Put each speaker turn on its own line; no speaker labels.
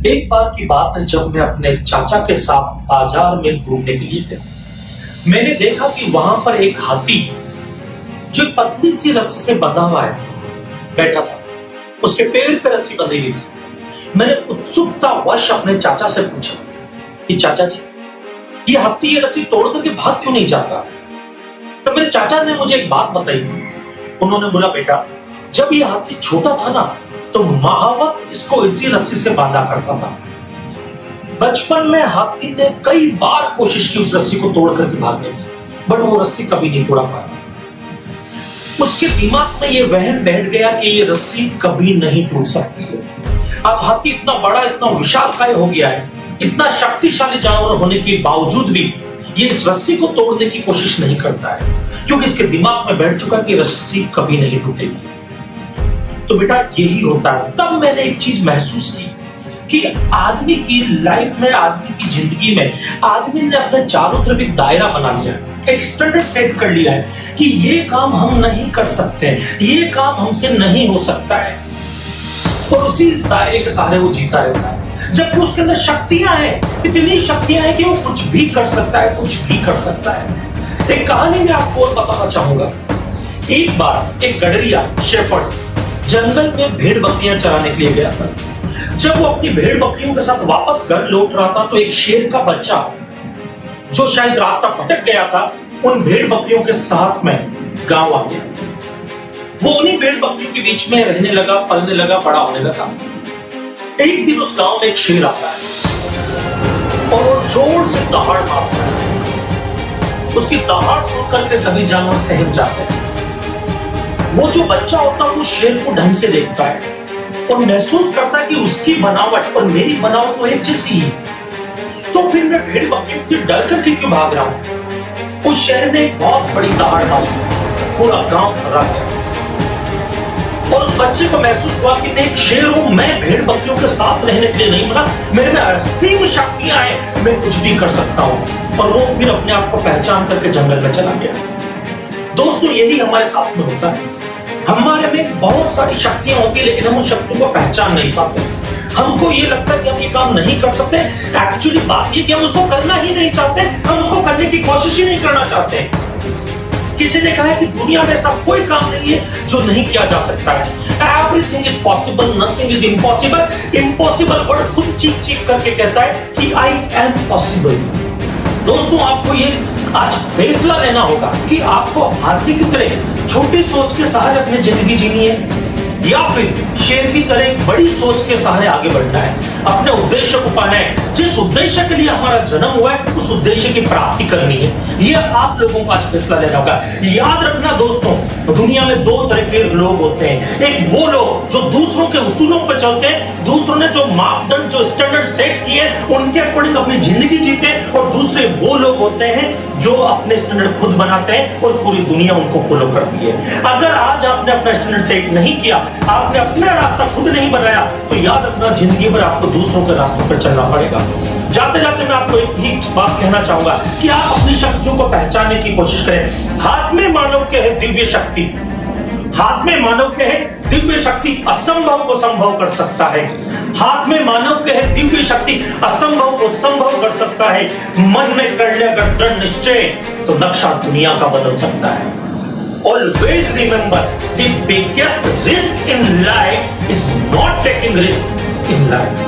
एक बार की बात है, जब मैं अपने चाचा के साथ बाजार में घूमने के लिए गया, मैंने देखा कि वहां पर एक हाथी जो एक पतली सी रस्सी से बंधा हुआ है बैठा था। उसके पैर पर रस्सी बंधी हुई थी। मैंने उत्सुकता वश अपने चाचा से पूछा कि चाचा जी, ये हाथी ये रस्सी तोड़ करके भाग क्यों नहीं जाता? तो मेरे चाचा ने मुझे एक बात बताई। उन्होंने बोला, बेटा, जब ये हाथी छोटा था ना, तो महावत इसको इसी रस्सी से बांधा करता था। बचपन में हाथी ने कई बार कोशिश की उस रस्सी को तोड़ करके भागने की, बट वो रस्सी कभी नहीं तोड़ा पाया। उसके दिमाग में ये वहम बैठ गया कि ये रस्सी कभी नहीं टूट सकती है। अब हाथी इतना बड़ा, इतना विशालकाय हो गया है, इतना शक्तिशाली जानवर होने के बावजूद भी ये इस रस्सी को तोड़ने की कोशिश नहीं करता है, क्योंकि इसके दिमाग में बैठ चुका कि रस्सी कभी नहीं टूटेगी। तो बेटा, यही होता है। तब मैंने एक चीज महसूस की कि आदमी की लाइफ में, आदमी की जिंदगी में, आदमी ने अपने चारों तरफ एक दायरा बना लिया है, एक स्टैंडर्ड सेट कर लिया है कि ये काम हम नहीं कर सकते, ये काम हमसे नहीं हो सकता है, और उसी दायरे के सहारे वो जीता रहता है। जबकि उसके अंदर शक्तियां हैं, इतनी शक्तियां हैं कि वो कुछ भी कर सकता है, कुछ भी कर सकता है। एक कहानी मैं आपको और बताना चाहूंगा। एक बार एक गडरिया शेफर्ड जंगल में भेड़ बकरियां चराने के लिए गया था। जब वो अपनी भेड़ बकरियों के साथ वापस घर लौट रहा था, तो एक शेर का बच्चा, जो शायद रास्ता भटक गया था, उन भेड़ बकरियों के साथ में गांव आ गया। वो उन्हीं भेड़ बकरियों के बीच में रहने लगा, पलने लगा, बड़ा होने लगा। एक दिन उस गांव में एक शेर आता है और वो जोर से दहाड़ मारता है। उसकी दहाड़ सुनकर के सभी जानवर सहम जाते हैं। वो जो बच्चा होता है वो शेर को ढंग से देखता है और महसूस करता है कि उसकी बनावट और मेरी बनावट तो एक जैसी है। तो फिर मैं भेड़ बकरियों से डर करके क्यों भाग रहा हूं? उस शेर ने एक बहुत बड़ी दहाड़ मारी, पूरा गांव थर्रा गया। और उस बच्चे को महसूस हुआ कि मैं एक शेर हूं, मैं भेड़ बकरियों के साथ रहने के लिए नहीं बना, मेरे में असीम शक्तियां हैं, मैं कुछ भी कर सकता हूं। और वो फिर अपने आप को पहचान करके जंगल में चला गया। दोस्तों, यही हमारे साथ में होता है। हमारे में बहुत सारी शक्तियां होती है, लेकिन हम उन शक्तियों को पहचान नहीं पाते। हमको ये लगता है कि हम ये काम नहीं कर सकते। एक्चुअली बात ये कि हम उसको करना ही नहीं चाहते, हम उसको करने की कोशिश ही नहीं करना चाहते। किसी ने कहा है कि दुनिया में ऐसा कोई काम नहीं है जो नहीं किया जा सकता है। Everything is possible, nothing is impossible. Impossible word खुद चीख चीख करके कहता है कि आई एम पॉसिबल। दोस्तों, आपको ये आज फैसला लेना होगा कि आपको हाथी की तरह छोटी सोच के सहारे अपनी जिंदगी जीनी है, या फिर शेर की तरह एक बड़ी सोच के सहारे आगे बढ़ना है, अपने उद्देश्य को पाना है। जिस उद्देश्य के लिए हमारा जन्म हुआ है, उस उद्देश्य की प्राप्ति करनी है। ये आप लोगों को आज फैसला लेना होगा। याद रखना दोस्तों, दुनिया में दो तरह के लोग होते हैं। एक वो लोग जो दूसरों के उसूलों पर चलते हैं, दूसरों ने जो मापदंड, जो स्टैंडर्ड सेट किए, उनके अकॉर्डिंग अपनी जिंदगी जीते, और दूसरे वो लोग होते हैं जो अपने स्टैंडर्ड खुद बनाते हैं और पूरी दुनिया उनको फॉलो करती है। अगर आज आपने अपना स्टैंडर्ड सेट नहीं किया, आपने अपना रास्ता खुद नहीं बनाया, तो याद रखना, जिंदगी भर आपको दूसरों के रास्तों पर चलना पड़ेगा। जाते जाते मैं आपको एक ही बात कहना चाहूंगा कि आप अपनी शक्तियों को पहचानने की कोशिश करें। हाथ में मानव के है दिव्य शक्ति, हाथ में मानव के है दिव्य शक्ति, असंभव को संभव कर सकता है। हाथ में मानव के है दिव्य शक्ति, असंभव को संभव कर सकता है। मन में कर ले अगर दृढ़ निश्चय, तो नक्शा दुनिया का बदल सकता है। Always remember, the biggest risk in life is not taking risk in life.